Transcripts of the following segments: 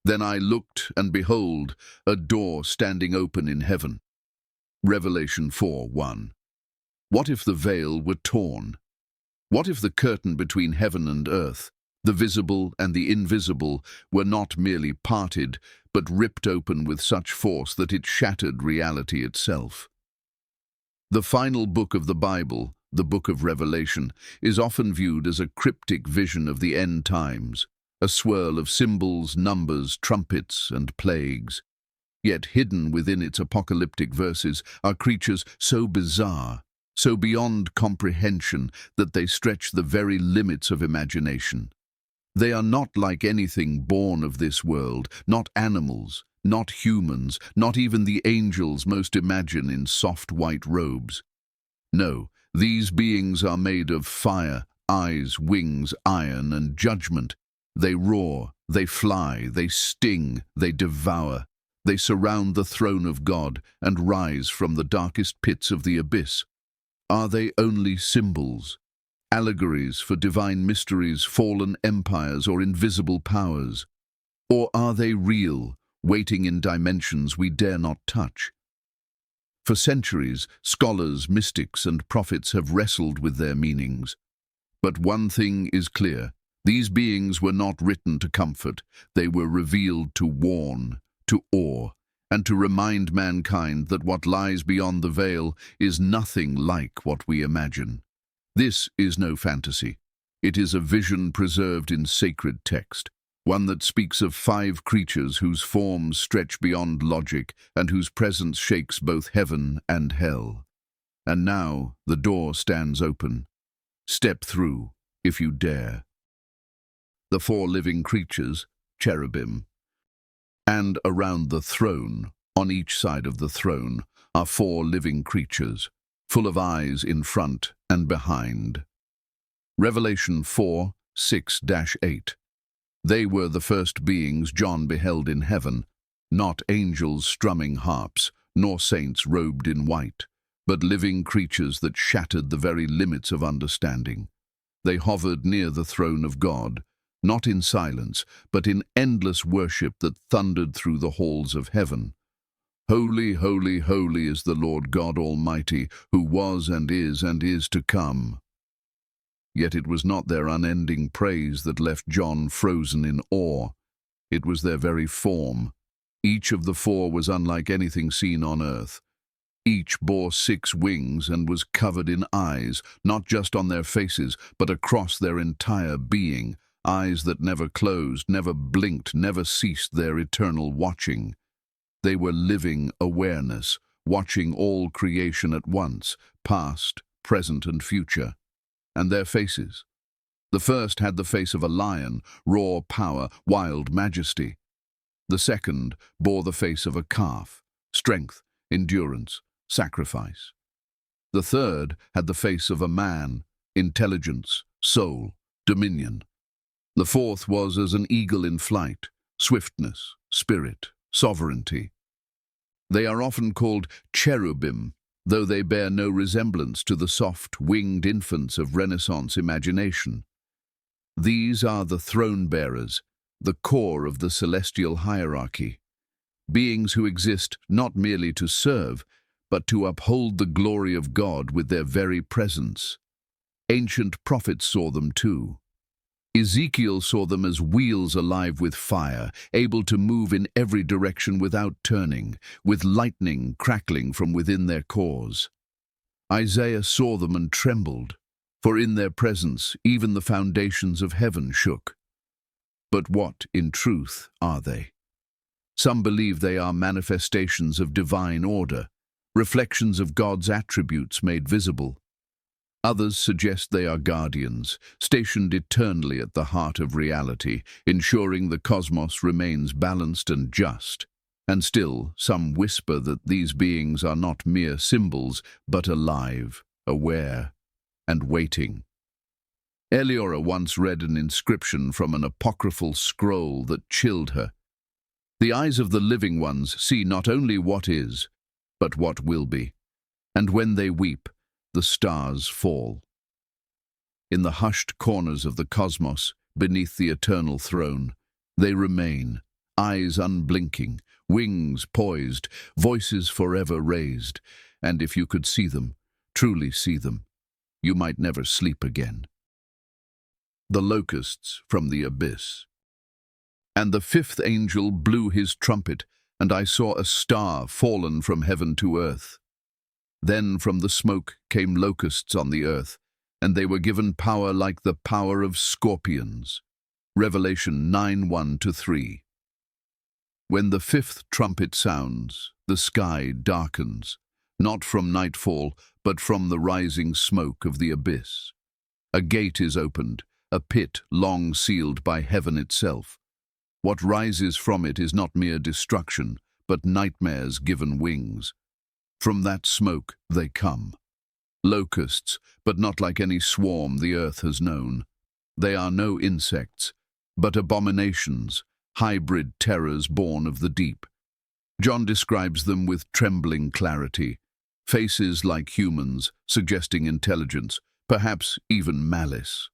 Then I looked, and behold, a door standing open in heaven. Revelation 4:1. What if the veil were torn? What if the curtain between heaven and earth, the visible and the invisible, were not merely parted, but ripped open with such force that it shattered reality itself? The final book of the Bible, the book of Revelation, is often viewed as a cryptic vision of the end times, a swirl of symbols, numbers, trumpets, and plagues. Yet hidden within its apocalyptic verses are creatures so bizarre, so beyond comprehension, that they stretch the very limits of imagination. They are not like anything born of this world, not animals, not humans, not even the angels most imagine in soft white robes. No, these beings are made of fire, eyes, wings, iron, and judgment. They roar, they fly, they sting, they devour. They surround the throne of God and rise from the darkest pits of the abyss. Are they only symbols, allegories for divine mysteries, fallen empires, or invisible powers? Or are they real, waiting in dimensions we dare not touch? For centuries, scholars, mystics, and prophets have wrestled with their meanings. But one thing is clear: these beings were not written to comfort. They were revealed to warn, to awe, and to remind mankind that what lies beyond the veil is nothing like what we imagine. This is no fantasy. It is a vision preserved in sacred text, one that speaks of 5 creatures whose forms stretch beyond logic and whose presence shakes both heaven and hell. And now the door stands open. Step through, if you dare. The 4 living creatures, cherubim. And around the throne, on each side of the throne, are 4 living creatures, full of eyes in front and behind. Revelation 4:6-8. They were the first beings John beheld in heaven, not angels strumming harps, nor saints robed in white, but living creatures that shattered the very limits of understanding. They hovered near the throne of God, not in silence, but in endless worship that thundered through the halls of heaven. Holy, holy, holy is the Lord God Almighty, who was and is to come. Yet it was not their unending praise that left John frozen in awe. It was their very form. Each of the 4 was unlike anything seen on earth. Each bore 6 wings and was covered in eyes, not just on their faces, but across their entire being. Eyes that never closed, never blinked, never ceased their eternal watching. They were living awareness, watching all creation at once, past, present, and future. And their faces. The first had the face of a lion, raw power, wild majesty. The second bore the face of a calf, strength, endurance, sacrifice. The third had the face of a man, intelligence, soul, dominion. The fourth was as an eagle in flight, swiftness, spirit, sovereignty. They are often called cherubim, though they bear no resemblance to the soft, winged infants of Renaissance imagination. These are the throne-bearers, the core of the celestial hierarchy, beings who exist not merely to serve, but to uphold the glory of God with their very presence. Ancient prophets saw them too. Ezekiel saw them as wheels alive with fire, able to move in every direction without turning, with lightning crackling from within their cores. Isaiah saw them and trembled, for in their presence even the foundations of heaven shook. But what, in truth, are they? Some believe they are manifestations of divine order, reflections of God's attributes made visible. Others suggest they are guardians, stationed eternally at the heart of reality, ensuring the cosmos remains balanced and just. And still, some whisper that these beings are not mere symbols, but alive, aware, and waiting. Eleora once read an inscription from an apocryphal scroll that chilled her. The eyes of the living ones see not only what is, but what will be. And when they weep, the stars fall. In the hushed corners of the cosmos, beneath the eternal throne, they remain, eyes unblinking, wings poised, voices forever raised, and if you could see them, truly see them, you might never sleep again. The locusts from the abyss. And the fifth angel blew his trumpet, and I saw a star fallen from heaven to earth. Then from the smoke came locusts on the earth, and they were given power like the power of scorpions. Revelation 9:1-3. When the fifth trumpet sounds, the sky darkens, not from nightfall, but from the rising smoke of the abyss. A gate is opened, a pit long sealed by heaven itself. What rises from it is not mere destruction, but nightmares given wings. From that smoke they come. Locusts, but not like any swarm the earth has known. They are no insects, but abominations, hybrid terrors born of the deep. John describes them with trembling clarity, faces like humans, suggesting intelligence, perhaps even malice.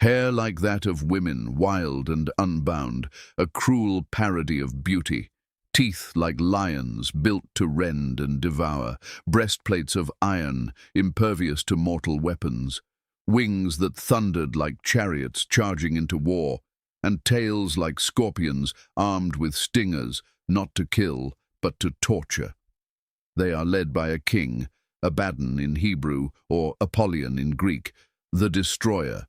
Hair like that of women, wild and unbound, a cruel parody of beauty. Teeth like lions, built to rend and devour. Breastplates of iron, impervious to mortal weapons. Wings that thundered like chariots charging into war. And tails like scorpions, armed with stingers, not to kill, but to torture. They are led by a king, Abaddon in Hebrew, or Apollyon in Greek, the destroyer.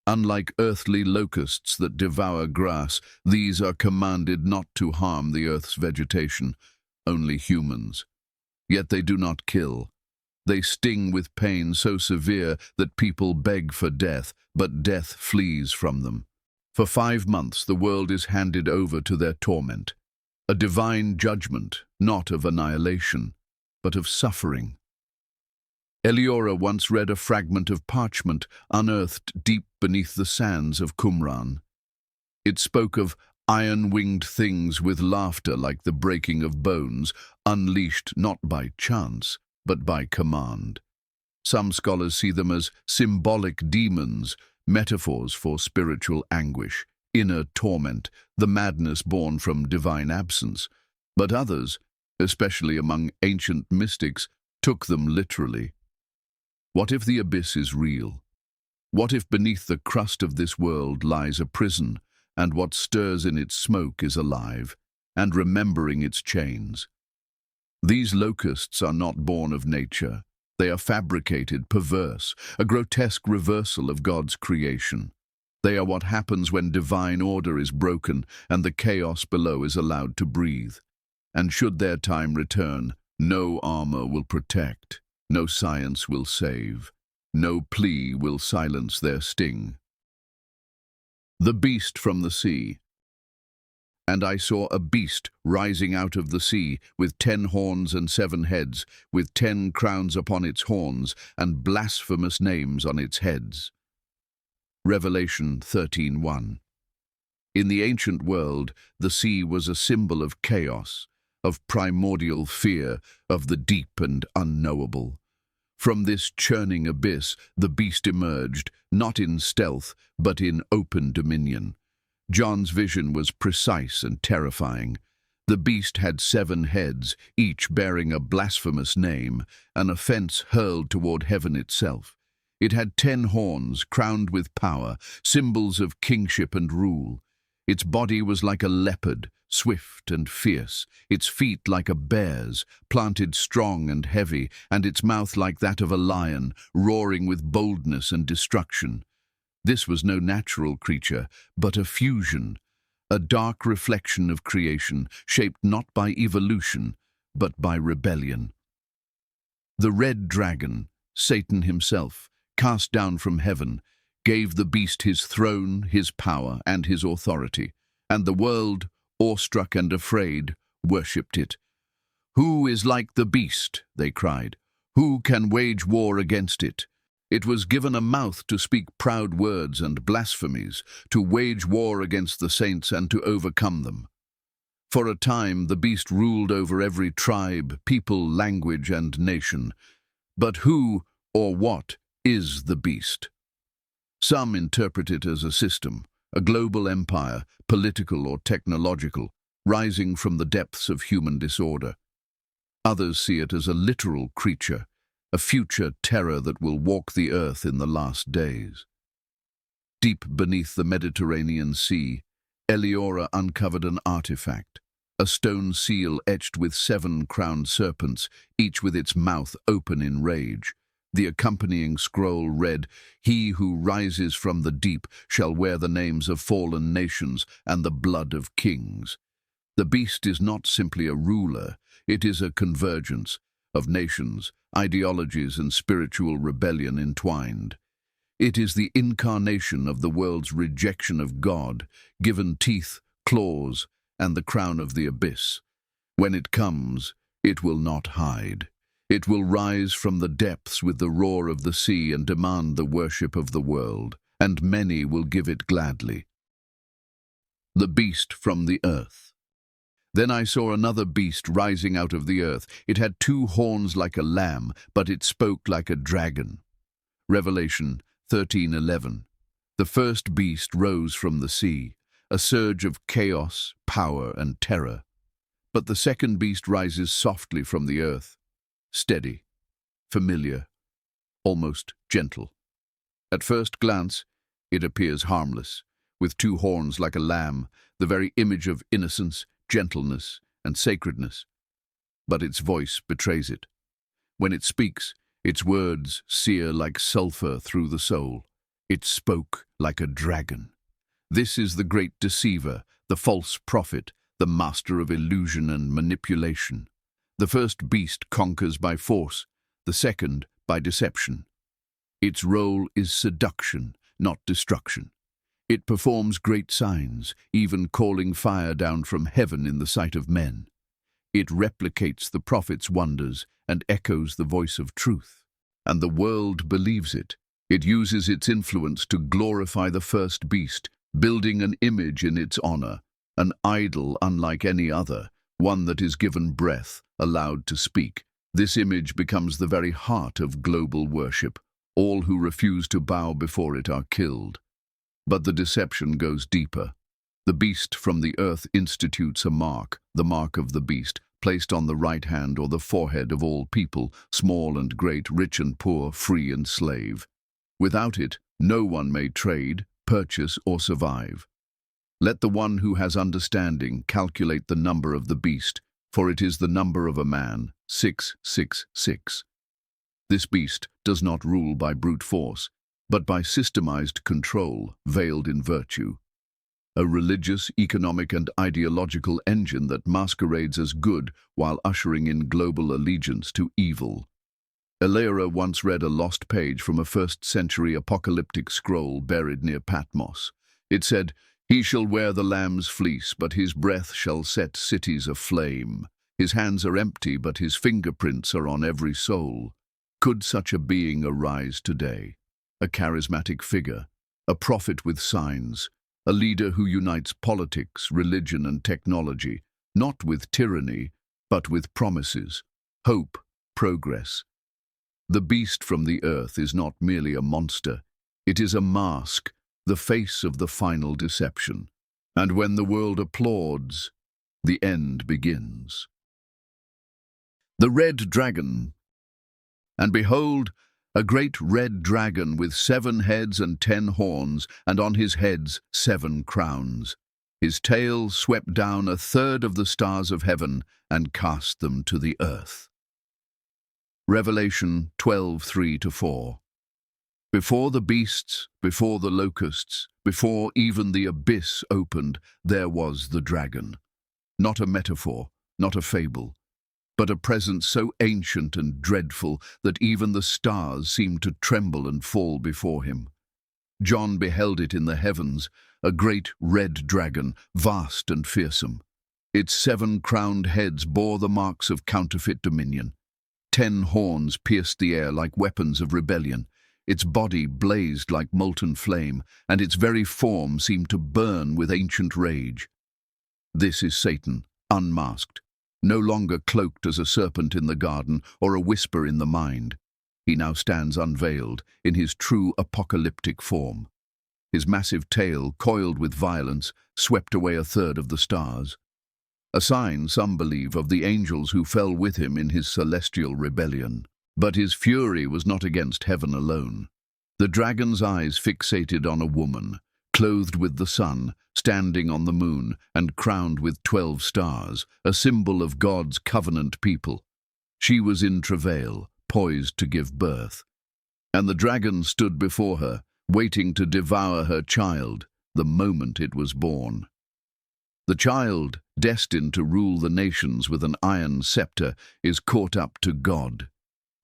Unlike earthly locusts that devour grass, these are commanded not to harm the earth's vegetation, only humans. Yet they do not kill. They sting with pain so severe that people beg for death, but death flees from them. For 5 months the world is handed over to their torment, a divine judgment, not of annihilation, but of suffering. Eliora once read a fragment of parchment unearthed deep beneath the sands of Qumran. It spoke of iron-winged things with laughter like the breaking of bones, unleashed not by chance, but by command. Some scholars see them as symbolic demons, metaphors for spiritual anguish, inner torment, the madness born from divine absence. But others, especially among ancient mystics, took them literally. What if the abyss is real? What if beneath the crust of this world lies a prison, and what stirs in its smoke is alive, and remembering its chains? These locusts are not born of nature. They are fabricated, perverse, a grotesque reversal of God's creation. They are what happens when divine order is broken and the chaos below is allowed to breathe. And should their time return, no armor will protect. No science will save. No plea will silence their sting. The beast from the sea. And I saw a beast rising out of the sea, with 10 horns and 7 heads, with 10 crowns upon its horns, and blasphemous names on its heads. Revelation 13:1. In the ancient world, the sea was a symbol of chaos, of primordial fear, of the deep and unknowable. From this churning abyss, the beast emerged, not in stealth, but in open dominion. John's vision was precise and terrifying. The beast had 7 heads, each bearing a blasphemous name, an offense hurled toward heaven itself. It had 10 horns, crowned with power, symbols of kingship and rule. Its body was like a leopard, swift and fierce, its feet like a bear's, planted strong and heavy, and its mouth like that of a lion, roaring with boldness and destruction. This was no natural creature, but a fusion, a dark reflection of creation, shaped not by evolution, but by rebellion. The red dragon, Satan himself, cast down from heaven, gave the beast his throne, his power, and his authority, and the world, awestruck and afraid, worshipped it. "Who is like the beast?" they cried. "Who can wage war against it?" It was given a mouth to speak proud words and blasphemies, to wage war against the saints and to overcome them. For a time the beast ruled over every tribe, people, language, and nation. But who or what is the beast? Some interpret it as a system, a global empire, political or technological, rising from the depths of human disorder. Others see it as a literal creature, a future terror that will walk the earth in the last days. Deep beneath the Mediterranean Sea, Eliora uncovered an artifact, a stone seal etched with 7 crowned serpents, each with its mouth open in rage. The accompanying scroll read, "He who rises from the deep shall wear the names of fallen nations and the blood of kings." The beast is not simply a ruler, it is a convergence of nations, ideologies and spiritual rebellion entwined. It is the incarnation of the world's rejection of God, given teeth, claws, and the crown of the abyss. When it comes, it will not hide. It will rise from the depths with the roar of the sea and demand the worship of the world, and many will give it gladly. The beast from the earth. Then I saw another beast rising out of the earth. It had 2 horns like a lamb, but it spoke like a dragon. Revelation 13:11. The first beast rose from the sea, a surge of chaos, power, and terror. But the second beast rises softly from the earth, steady, familiar, almost gentle. At first glance, it appears harmless, with 2 horns like a lamb, the very image of innocence, gentleness, and sacredness. But its voice betrays it. When it speaks, its words sear like sulfur through the soul. It spoke like a dragon. This is the great deceiver, the false prophet, the master of illusion and manipulation. The first beast conquers by force, the second by deception. Its role is seduction, not destruction. It performs great signs, even calling fire down from heaven in the sight of men. It replicates the prophet's wonders and echoes the voice of truth. And the world believes it. It uses its influence to glorify the first beast, building an image in its honor, an idol unlike any other, one that is given breath, allowed to speak. This image becomes the very heart of global worship. All who refuse to bow before it are killed. But the deception goes deeper. The beast from the earth institutes a mark, the mark of the beast, placed on the right hand or the forehead of all people, small and great, rich and poor, free and slave. Without it, no one may trade, purchase, or survive. Let the one who has understanding calculate the number of the beast, for it is the number of a man, 666. This beast does not rule by brute force, but by systemized control, veiled in virtue. A religious, economic, and ideological engine that masquerades as good while ushering in global allegiance to evil. Eliora once read a lost page from a 1st-century apocalyptic scroll buried near Patmos. It said, "He shall wear the lamb's fleece, but his breath shall set cities aflame. His hands are empty, but his fingerprints are on every soul." Could such a being arise today? A charismatic figure, a prophet with signs, a leader who unites politics, religion, and technology, not with tyranny, but with promises, hope, progress. The beast from the earth is not merely a monster. It is a mask, the face of the final deception. And when the world applauds, the end begins. The red dragon. And behold, a great red dragon with 7 heads and 10 horns, and on his heads 7 crowns. His tail swept down 1/3 of the stars of heaven and cast them to the earth. Revelation 12:3-4. Before the beasts, before the locusts, before even the abyss opened, there was the dragon. Not a metaphor, not a fable, but a presence so ancient and dreadful that even the stars seemed to tremble and fall before him. John beheld it in the heavens, a great red dragon, vast and fearsome. Its 7 crowned heads bore the marks of counterfeit dominion. 10 horns pierced the air like weapons of rebellion. Its body blazed like molten flame, and its very form seemed to burn with ancient rage. This is Satan, unmasked, no longer cloaked as a serpent in the garden or a whisper in the mind. He now stands unveiled, in his true apocalyptic form. His massive tail, coiled with violence, swept away a third of the stars. A sign, some believe, of the angels who fell with him in his celestial rebellion. But his fury was not against heaven alone. The dragon's eyes fixated on a woman, clothed with the sun, standing on the moon, and crowned with 12 stars, a symbol of God's covenant people. She was in travail, poised to give birth. And the dragon stood before her, waiting to devour her child the moment it was born. The child, destined to rule the nations with an iron scepter, is caught up to God,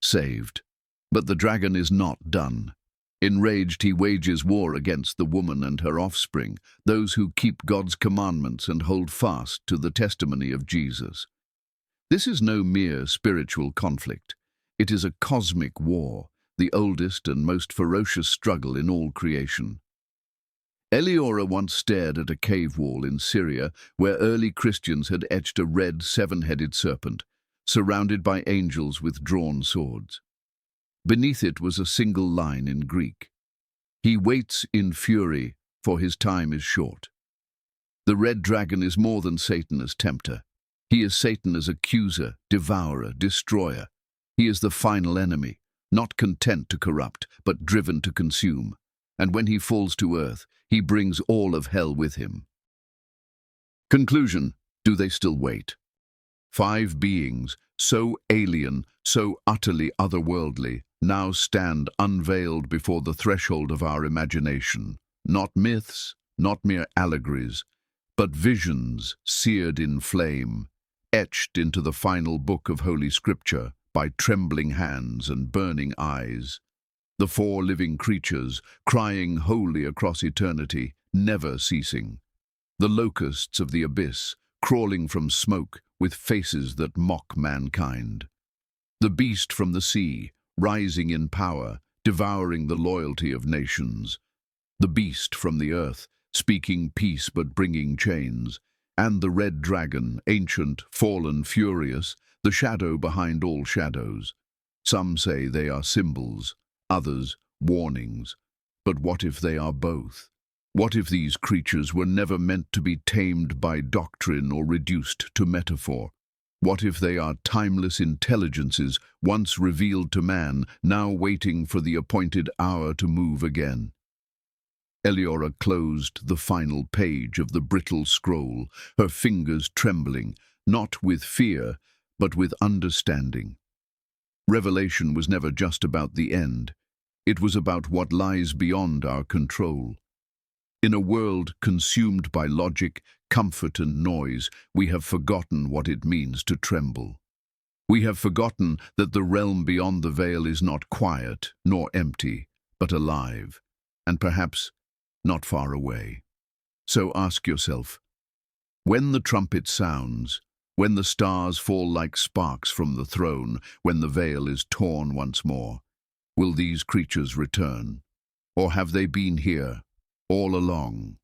saved. But the dragon is not done. Enraged, he wages war against the woman and her offspring, those who keep God's commandments and hold fast to the testimony of Jesus. This is no mere spiritual conflict. It is a cosmic war, the oldest and most ferocious struggle in all creation. Eliora once stared at a cave wall in Syria where early Christians had etched a red seven-headed serpent, surrounded by angels with drawn swords. Beneath it was a single line in Greek: "He waits in fury, for his time is short." The red dragon is more than Satan as tempter. He is Satan as accuser, devourer, destroyer. He is the final enemy, not content to corrupt, but driven to consume. And when he falls to earth, he brings all of hell with him. Conclusion: do they still wait? 5 beings, so alien, so utterly otherworldly, now stand unveiled before the threshold of our imagination. Not myths, not mere allegories, but visions seared in flame, etched into the final book of Holy Scripture by trembling hands and burning eyes. The 4 living creatures, crying holy across eternity, never ceasing. The locusts of the abyss, crawling from smoke with faces that mock mankind. The beast from the sea, rising in power, devouring the loyalty of nations. The beast from the earth, speaking peace but bringing chains. And the red dragon, ancient, fallen, furious, the shadow behind all shadows. Some say they are symbols, others warnings. But what if they are both? What if these creatures were never meant to be tamed by doctrine or reduced to metaphor? What if they are timeless intelligences, once revealed to man, now waiting for the appointed hour to move again? Eliora closed the final page of the brittle scroll, her fingers trembling, not with fear, but with understanding. Revelation was never just about the end. It was about what lies beyond our control. In a world consumed by logic, comfort and noise, we have forgotten what it means to tremble. We have forgotten that the realm beyond the veil is not quiet nor empty, but alive, and perhaps not far away. So ask yourself, when the trumpet sounds, when the stars fall like sparks from the throne, when the veil is torn once more, will these creatures return? Or have they been here all along?